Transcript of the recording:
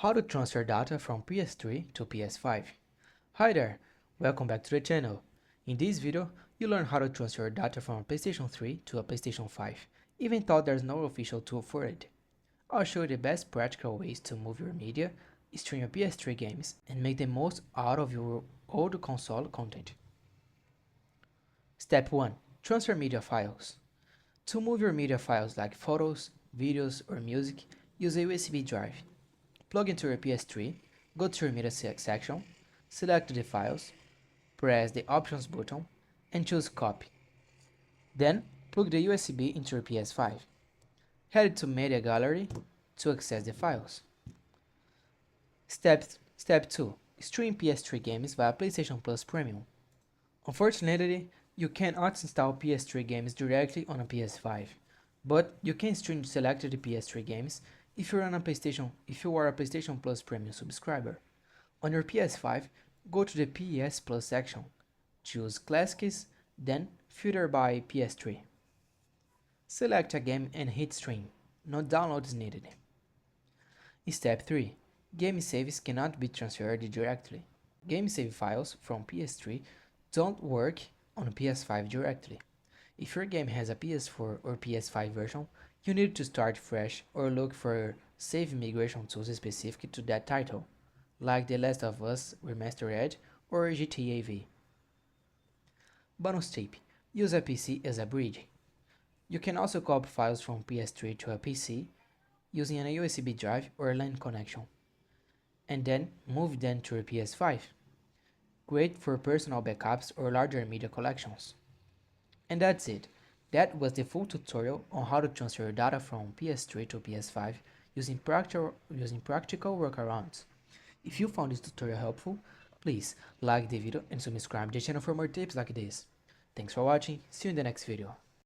How to transfer data from PS3 to PS5. Hi there, welcome back to the channel. In this video, you'll learn how to transfer data from a PlayStation 3 to a PlayStation 5, even though there's no official tool for it. I'll show you the best practical ways to move your media, stream your PS3 games, and make the most out of your old console content. Step 1. Transfer media files. To move your media files like photos, videos, or music, use a USB drive. Plug into your PS3, go to your media section, select the files, press the options button, and choose copy. Then, plug the USB into your PS5. Head to Media Gallery to access the files. Step 2. Stream PS3 games via PlayStation Plus Premium. Unfortunately, you cannot install PS3 games directly on a PS5, but you can stream selected PS3 games if you are a PlayStation Plus Premium subscriber. On your PS5, go to the PS Plus section, choose Classics, then filter by PS3. Select a game and hit stream. No download is needed. Step 3. Game saves cannot be transferred directly. Game save files from PS3 don't work on PS5 directly. If your game has a PS4 or PS5 version, you need to start fresh or look for save migration tools specific to that title, like The Last of Us Remastered or GTA V. Bonus tip: use a PC as a bridge. You can also copy files from PS3 to a PC using a USB drive or LAN connection, and then move them to your PS5. Great for personal backups or larger media collections. And that's it. That was the full tutorial on how to transfer data from PS3 to PS5 using practical workarounds. If you found this tutorial helpful, please like the video and subscribe to the channel for more tips like this. Thanks for watching, see you in the next video.